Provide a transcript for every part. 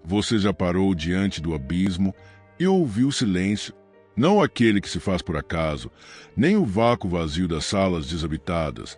Você já parou diante do abismo e ouviu o silêncio, não aquele que se faz por acaso, nem o vácuo vazio das salas desabitadas,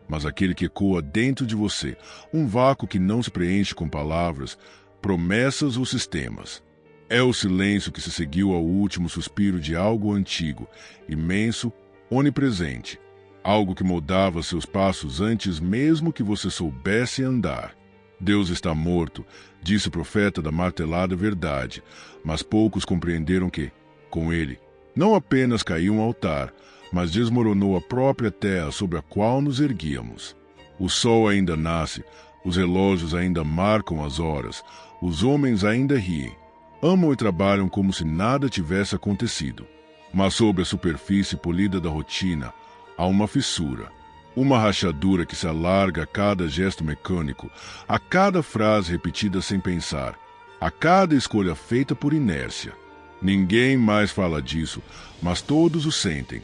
mas aquele que ecoa dentro de você, um vácuo que não se preenche com palavras, promessas ou sistemas. É o silêncio que se seguiu ao último suspiro de algo antigo, imenso, onipresente, algo que moldava seus passos antes mesmo que você soubesse andar. Deus está morto, disse o profeta da martelada verdade, mas poucos compreenderam que, com ele, não apenas caiu um altar, mas desmoronou a própria terra sobre a qual nos erguíamos. O sol ainda nasce, os relógios ainda marcam as horas, os homens ainda riem, amam e trabalham como se nada tivesse acontecido. Mas sob a superfície polida da rotina, há uma fissura, uma rachadura que se alarga a cada gesto mecânico, a cada frase repetida sem pensar, a cada escolha feita por inércia. Ninguém mais fala disso, mas todos o sentem.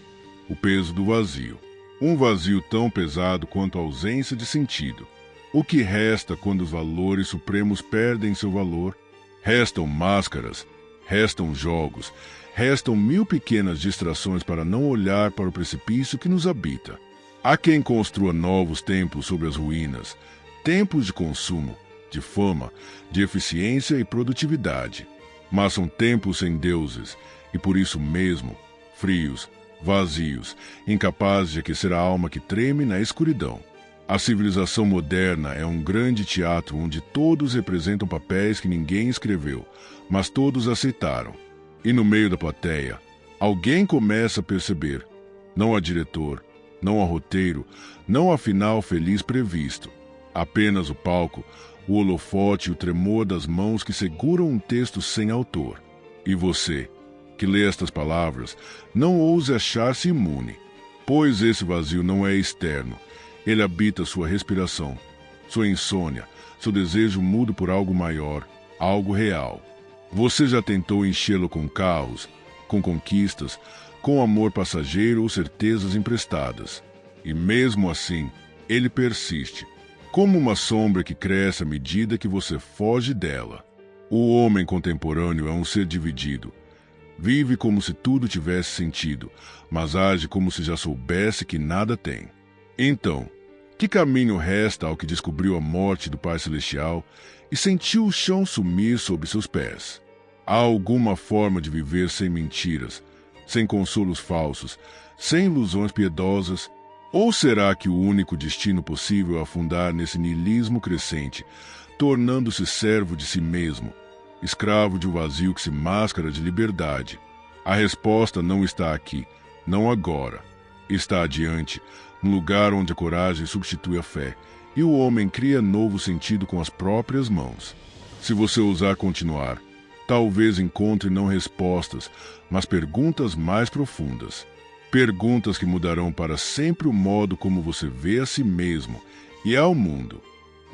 O peso do vazio. Um vazio tão pesado quanto a ausência de sentido. O que resta quando os valores supremos perdem seu valor? Restam máscaras, restam jogos, restam mil pequenas distrações para não olhar para o precipício que nos habita. Há quem construa novos templos sobre as ruínas, templos de consumo, de fama, de eficiência e produtividade. Mas são templos sem deuses, e por isso mesmo, frios, vazios, incapazes de aquecer a alma que treme na escuridão. A civilização moderna é um grande teatro onde todos representam papéis que ninguém escreveu, mas todos aceitaram. E no meio da plateia, alguém começa a perceber, não há diretor, não há roteiro, não há final feliz previsto. Apenas o palco, o holofote e o tremor das mãos que seguram um texto sem autor. E você, que lê estas palavras, não ouse achar-se imune, pois esse vazio não é externo. Ele habita sua respiração, sua insônia, seu desejo mudo por algo maior, algo real. Você já tentou enchê-lo com carros, com conquistas, com amor passageiro ou certezas emprestadas. E mesmo assim, ele persiste, como uma sombra que cresce à medida que você foge dela. O homem contemporâneo é um ser dividido. Vive como se tudo tivesse sentido, mas age como se já soubesse que nada tem. Então, que caminho resta ao que descobriu a morte do Pai Celestial e sentiu o chão sumir sob seus pés? Há alguma forma de viver sem mentiras, sem consolos falsos, sem ilusões piedosas? Ou será que o único destino possível é afundar nesse niilismo crescente, tornando-se servo de si mesmo, escravo de um vazio que se mascara de liberdade? A resposta não está aqui, não agora. Está adiante, no lugar onde a coragem substitui a fé, e o homem cria novo sentido com as próprias mãos. Se você ousar continuar, talvez encontre não respostas, mas perguntas mais profundas. Perguntas que mudarão para sempre o modo como você vê a si mesmo e ao mundo.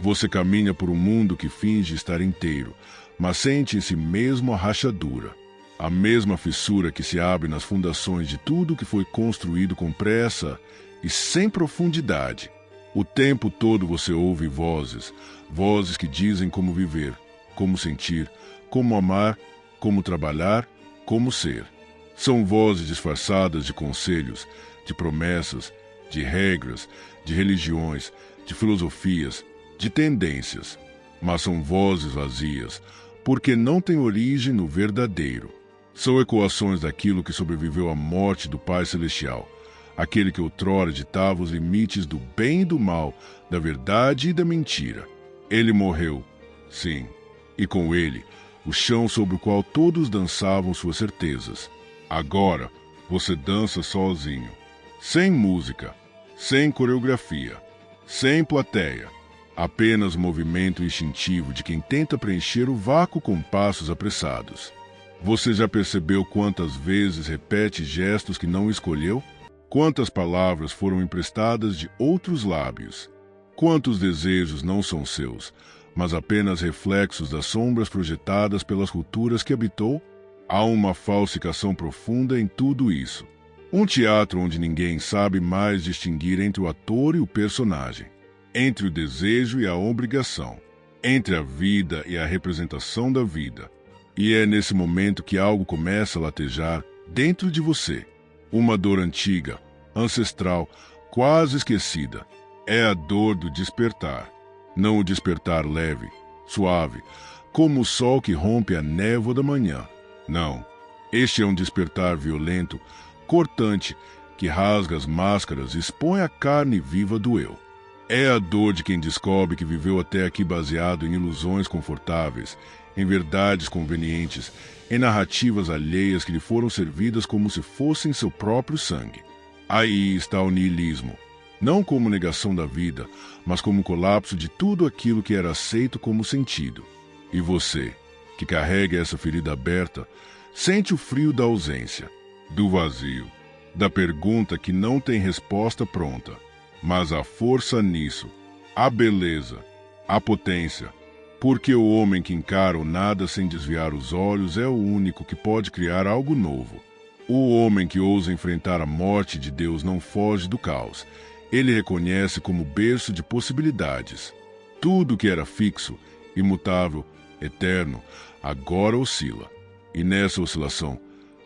Você caminha por um mundo que finge estar inteiro, mas sente em si mesmo a rachadura. A mesma fissura que se abre nas fundações de tudo que foi construído com pressa e sem profundidade. O tempo todo você ouve vozes, vozes que dizem como viver, como sentir, como amar, como trabalhar, como ser. São vozes disfarçadas de conselhos, de promessas, de regras, de religiões, de filosofias, de tendências. Mas são vozes vazias, porque não têm origem no verdadeiro. São ecoações daquilo que sobreviveu à morte do Pai Celestial, aquele que outrora ditava os limites do bem e do mal, da verdade e da mentira. Ele morreu, sim, e com ele, o chão sobre o qual todos dançavam suas certezas. Agora, você dança sozinho, sem música, sem coreografia, sem plateia, apenas movimento instintivo de quem tenta preencher o vácuo com passos apressados. Você já percebeu quantas vezes repete gestos que não escolheu? Quantas palavras foram emprestadas de outros lábios? Quantos desejos não são seus, mas apenas reflexos das sombras projetadas pelas culturas que habitou? Há uma falsificação profunda em tudo isso. Um teatro onde ninguém sabe mais distinguir entre o ator e o personagem, entre o desejo e a obrigação. entre a vida e a representação da vida. E é nesse momento que algo começa a latejar dentro de você. Uma dor antiga, ancestral, quase esquecida. É a dor do despertar. Não o despertar leve, suave, como o sol que rompe a névoa da manhã. Não. Este é um despertar violento, cortante, que rasga as máscaras e expõe a carne viva do eu. É a dor de quem descobre que viveu até aqui baseado em ilusões confortáveis, em verdades convenientes, em narrativas alheias que lhe foram servidas como se fossem seu próprio sangue. Aí está o niilismo, não como negação da vida, mas como colapso de tudo aquilo que era aceito como sentido. E você, que carrega essa ferida aberta, sente o frio da ausência, do vazio, da pergunta que não tem resposta pronta. Mas a força nisso, a beleza, a potência, porque o homem que encara o nada sem desviar os olhos é o único que pode criar algo novo. O homem que ousa enfrentar a morte de Deus não foge do caos. Ele reconhece como berço de possibilidades. Tudo que era fixo, imutável, eterno, agora oscila. E nessa oscilação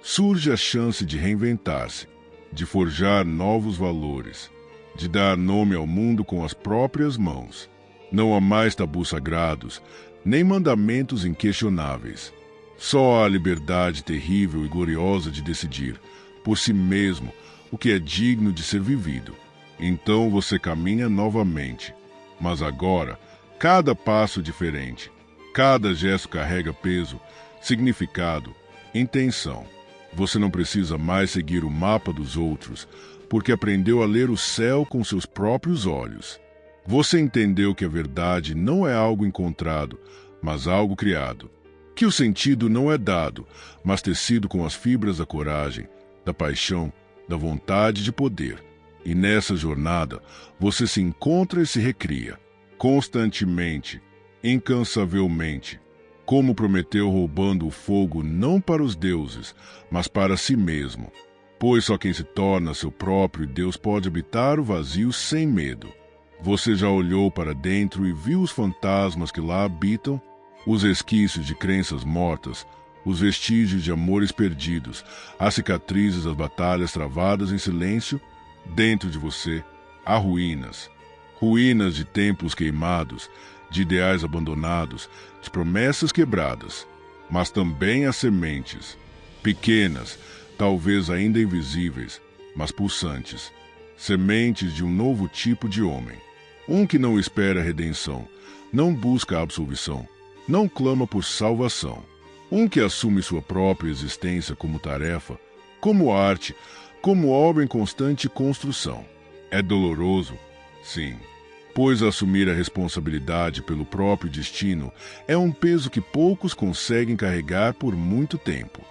surge a chance de reinventar-se, de forjar novos valores, de dar nome ao mundo com as próprias mãos. Não há mais tabus sagrados, nem mandamentos inquestionáveis. Só há a liberdade terrível e gloriosa de decidir, por si mesmo, o que é digno de ser vivido. Então você caminha novamente. Mas agora, cada passo diferente, cada gesto carrega peso, significado, intenção. Você não precisa mais seguir o mapa dos outros, porque aprendeu a ler o céu com seus próprios olhos. Você entendeu que a verdade não é algo encontrado, mas algo criado. Que o sentido não é dado, mas tecido com as fibras da coragem, da paixão, da vontade de poder. E nessa jornada, você se encontra e se recria, constantemente, incansavelmente, como Prometeu roubando o fogo não para os deuses, mas para si mesmo. Pois só quem se torna seu próprio Deus pode habitar o vazio sem medo. Você já olhou para dentro e viu os fantasmas que lá habitam, os resquícios de crenças mortas, os vestígios de amores perdidos, as cicatrizes das batalhas travadas em silêncio. Dentro de você há ruínas, ruínas de templos queimados, de ideais abandonados, de promessas quebradas, mas também há sementes, pequenas, talvez ainda invisíveis, mas pulsantes, sementes de um novo tipo de homem. Um que não espera a redenção, não busca a absolvição, não clama por salvação. Um que assume sua própria existência como tarefa, como arte, como obra em constante construção. É doloroso? Sim, pois assumir a responsabilidade pelo próprio destino é um peso que poucos conseguem carregar por muito tempo.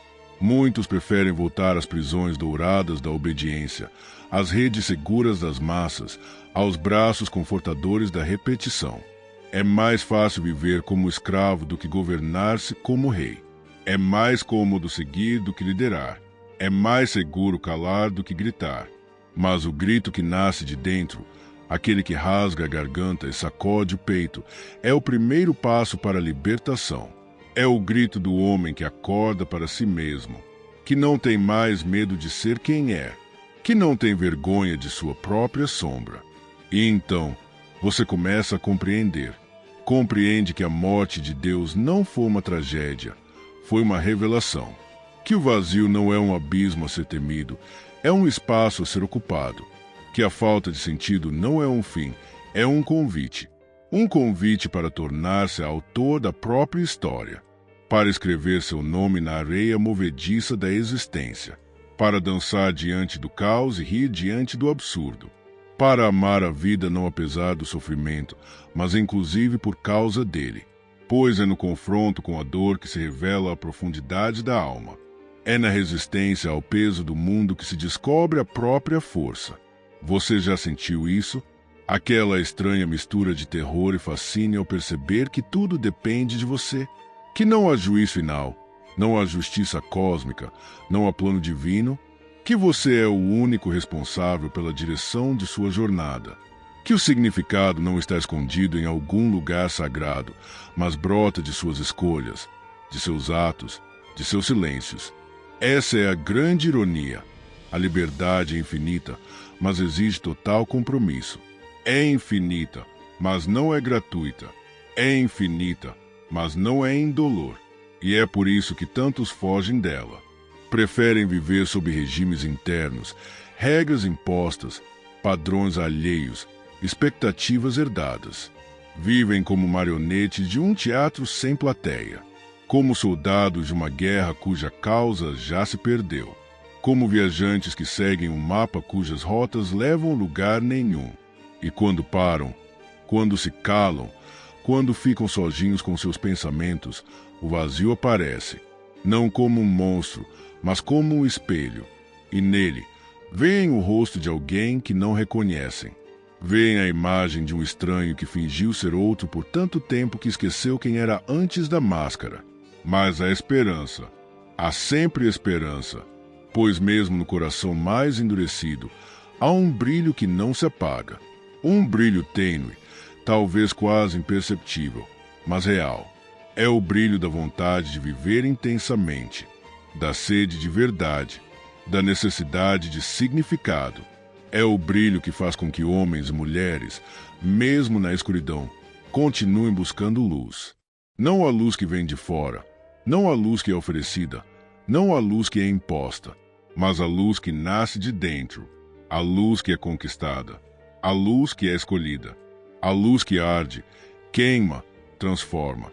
Muitos preferem voltar às prisões douradas da obediência, às redes seguras das massas, aos braços confortadores da repetição. É mais fácil viver como escravo do que governar-se como rei. É mais cômodo seguir do que liderar. É mais seguro calar do que gritar. Mas o grito que nasce de dentro, aquele que rasga a garganta e sacode o peito, é o primeiro passo para a libertação. É o grito do homem que acorda para si mesmo, que não tem mais medo de ser quem é, que não tem vergonha de sua própria sombra. E então, você começa a compreender. Compreende que a morte de Deus não foi uma tragédia, foi uma revelação. Que o vazio não é um abismo a ser temido, é um espaço a ser ocupado. Que a falta de sentido não é um fim, é um convite. Um convite para tornar-se autor da própria história, para escrever seu nome na areia movediça da existência, para dançar diante do caos e rir diante do absurdo, para amar a vida não apesar do sofrimento, mas inclusive por causa dele, pois é no confronto com a dor que se revela a profundidade da alma. É na resistência ao peso do mundo que se descobre a própria força. Você já sentiu isso? Aquela estranha mistura de terror e fascínio ao perceber que tudo depende de você, que não há juízo final, não há justiça cósmica, não há plano divino, que você é o único responsável pela direção de sua jornada. Que o significado não está escondido em algum lugar sagrado, mas brota de suas escolhas, de seus atos, de seus silêncios. Essa é a grande ironia. A liberdade é infinita, mas exige total compromisso. É infinita, mas não é gratuita. É infinita, mas não é indolor. E é por isso que tantos fogem dela. Preferem viver sob regimes internos, regras impostas, padrões alheios, expectativas herdadas. Vivem como marionetes de um teatro sem plateia, como soldados de uma guerra cuja causa já se perdeu, como viajantes que seguem um mapa cujas rotas levam a lugar nenhum. E quando param, quando se calam, quando ficam sozinhos com seus pensamentos, o vazio aparece, não como um monstro, mas como um espelho, e nele veem o rosto de alguém que não reconhecem. Veem a imagem de um estranho que fingiu ser outro por tanto tempo que esqueceu quem era antes da máscara. Mas há esperança. Há sempre esperança, pois mesmo no coração mais endurecido, há um brilho que não se apaga. Um brilho tênue, talvez quase imperceptível, mas real. É o brilho da vontade de viver intensamente, da sede de verdade, da necessidade de significado. É o brilho que faz com que homens e mulheres, mesmo na escuridão, continuem buscando luz. Não a luz que vem de fora, não a luz que é oferecida, não a luz que é imposta, mas a luz que nasce de dentro, a luz que é conquistada, a luz que é escolhida, a luz que arde, queima, transforma.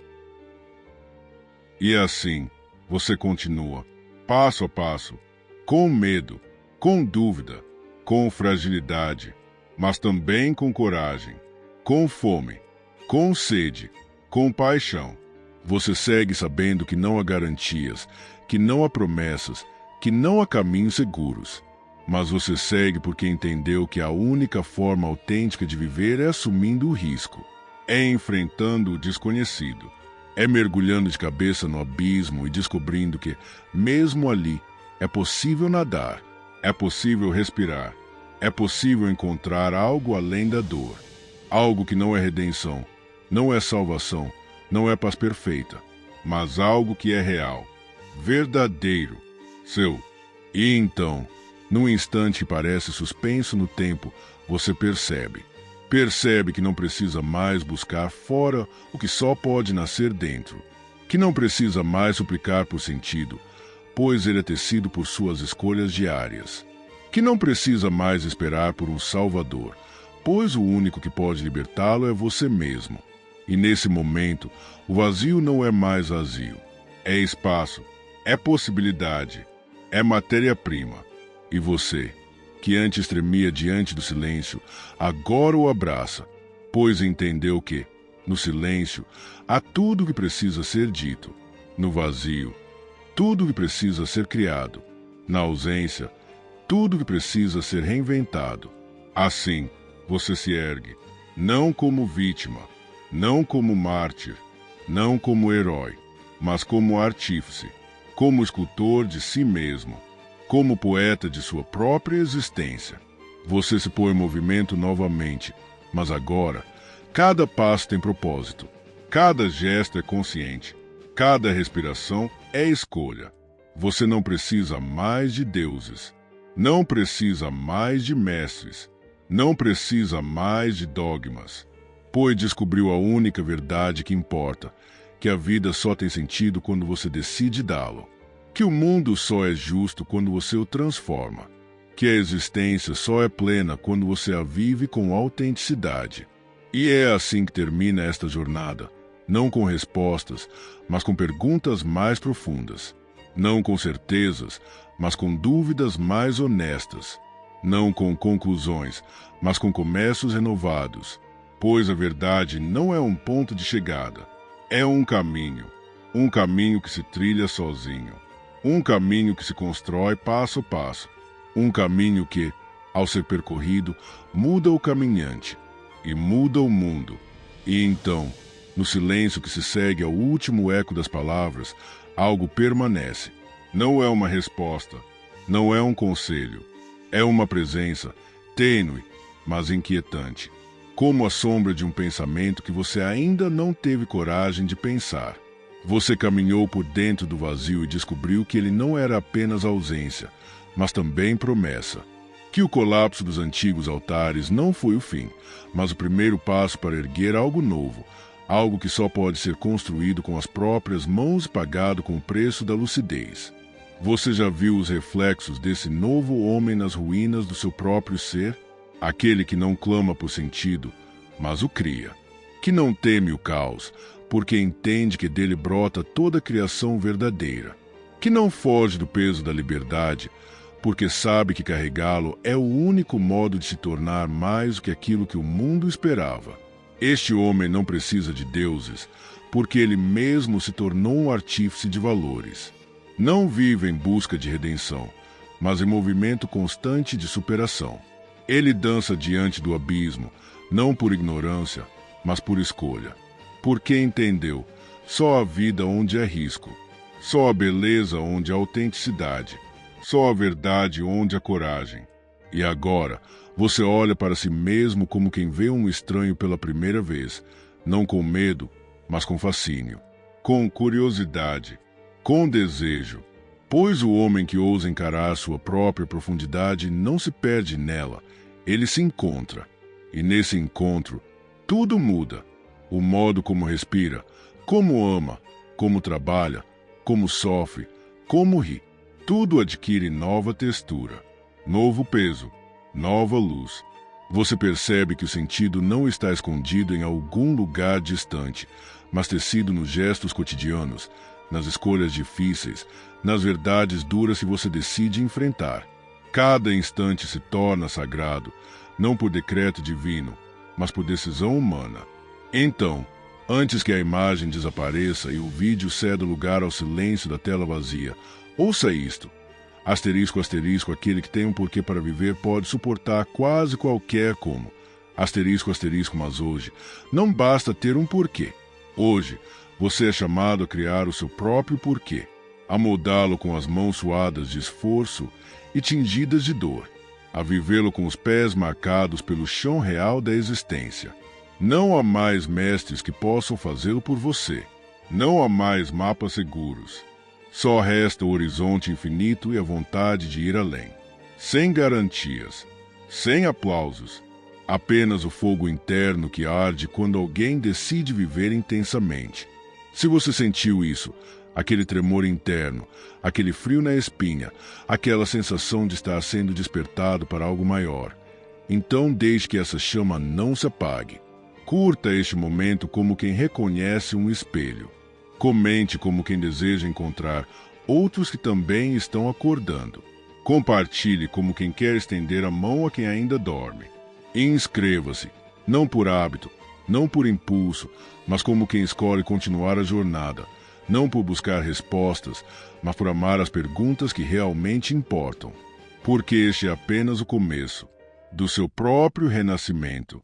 E assim, você continua, passo a passo, com medo, com dúvida, com fragilidade, mas também com coragem, com fome, com sede, com paixão. Você segue sabendo que não há garantias, que não há promessas, que não há caminhos seguros. Mas você segue porque entendeu que a única forma autêntica de viver é assumindo o risco, é enfrentando o desconhecido, é mergulhando de cabeça no abismo e descobrindo que, mesmo ali, é possível nadar, é possível respirar, é possível encontrar algo além da dor, algo que não é redenção, não é salvação, não é paz perfeita, mas algo que é real, verdadeiro, seu. E então, num instante que parece suspenso no tempo, você percebe que não precisa mais buscar fora o que só pode nascer dentro, que não precisa mais suplicar por sentido, pois ele é tecido por suas escolhas diárias, que não precisa mais esperar por um Salvador, pois o único que pode libertá-lo é você mesmo. E nesse momento, o vazio não é mais vazio, é espaço, é possibilidade, é matéria-prima. E você, que antes tremia diante do silêncio, agora o abraça, pois entendeu que, no silêncio, há tudo o que precisa ser dito, no vazio, tudo o que precisa ser criado, na ausência, tudo o que precisa ser reinventado. Assim, você se ergue, não como vítima, não como mártir, não como herói, mas como artífice, como escultor de si mesmo, como poeta de sua própria existência. Você se põe em movimento novamente, mas agora, cada passo tem propósito, cada gesto é consciente, cada respiração é escolha. Você não precisa mais de deuses, não precisa mais de mestres, não precisa mais de dogmas, pois descobriu a única verdade que importa, que a vida só tem sentido quando você decide dá-lo, que o mundo só é justo quando você o transforma, que a existência só é plena quando você a vive com autenticidade. E é assim que termina esta jornada, não com respostas, mas com perguntas mais profundas, não com certezas, mas com dúvidas mais honestas, não com conclusões, mas com começos renovados, pois a verdade não é um ponto de chegada, é um caminho que se trilha sozinho, um caminho que se constrói passo a passo, um caminho que, ao ser percorrido, muda o caminhante e muda o mundo. E então, no silêncio que se segue ao último eco das palavras, algo permanece. Não é uma resposta, não é um conselho, é uma presença tênue, mas inquietante. como a sombra de um pensamento que você ainda não teve coragem de pensar. Você caminhou por dentro do vazio e descobriu que ele não era apenas ausência, mas também promessa. Que o colapso dos antigos altares não foi o fim, mas o primeiro passo para erguer algo novo, algo que só pode ser construído com as próprias mãos e pagado com o preço da lucidez. Você já viu os reflexos desse novo homem nas ruínas do seu próprio ser? Aquele que não clama por sentido, mas o cria. Que não teme o caos, porque entende que dele brota toda a criação verdadeira. Que não foge do peso da liberdade, porque sabe que carregá-lo é o único modo de se tornar mais do que aquilo que o mundo esperava. Este homem não precisa de deuses, porque ele mesmo se tornou um artífice de valores. Não vive em busca de redenção, mas em movimento constante de superação. Ele dança diante do abismo, não por ignorância, mas por escolha. Porque entendeu, só a vida onde é risco, só a beleza onde há autenticidade, só a verdade onde há coragem. E agora, você olha para si mesmo como quem vê um estranho pela primeira vez, não com medo, mas com fascínio, com curiosidade, com desejo. Pois o homem que ousa encarar sua própria profundidade não se perde nela, ele se encontra. E nesse encontro, tudo muda. O modo como respira, como ama, como trabalha, como sofre, como ri. Tudo adquire nova textura, novo peso, nova luz. Você percebe que o sentido não está escondido em algum lugar distante, mas tecido nos gestos cotidianos, nas escolhas difíceis, nas verdades duras que você decide enfrentar. Cada instante se torna sagrado, não por decreto divino, mas por decisão humana. Então, antes que a imagem desapareça e o vídeo ceda lugar ao silêncio da tela vazia, ouça isto. Asterisco, asterisco, aquele que tem um porquê para viver pode suportar quase qualquer como. Asterisco, asterisco, mas hoje não basta ter um porquê. Hoje, você é chamado a criar o seu próprio porquê, a moldá-lo com as mãos suadas de esforço e tingidas de dor, a vivê-lo com os pés marcados pelo chão real da existência. Não há mais mestres que possam fazê-lo por você. Não há mais mapas seguros. Só resta o horizonte infinito e a vontade de ir além. Sem garantias, sem aplausos, apenas o fogo interno que arde quando alguém decide viver intensamente. Se você sentiu isso, aquele tremor interno, aquele frio na espinha, aquela sensação de estar sendo despertado para algo maior, então deixe que essa chama não se apague. Curta este momento como quem reconhece um espelho. Comente como quem deseja encontrar outros que também estão acordando. Compartilhe como quem quer estender a mão a quem ainda dorme. E inscreva-se, não por hábito, não por impulso, mas como quem escolhe continuar a jornada, não por buscar respostas, mas por amar as perguntas que realmente importam. Porque este é apenas o começo do seu próprio renascimento.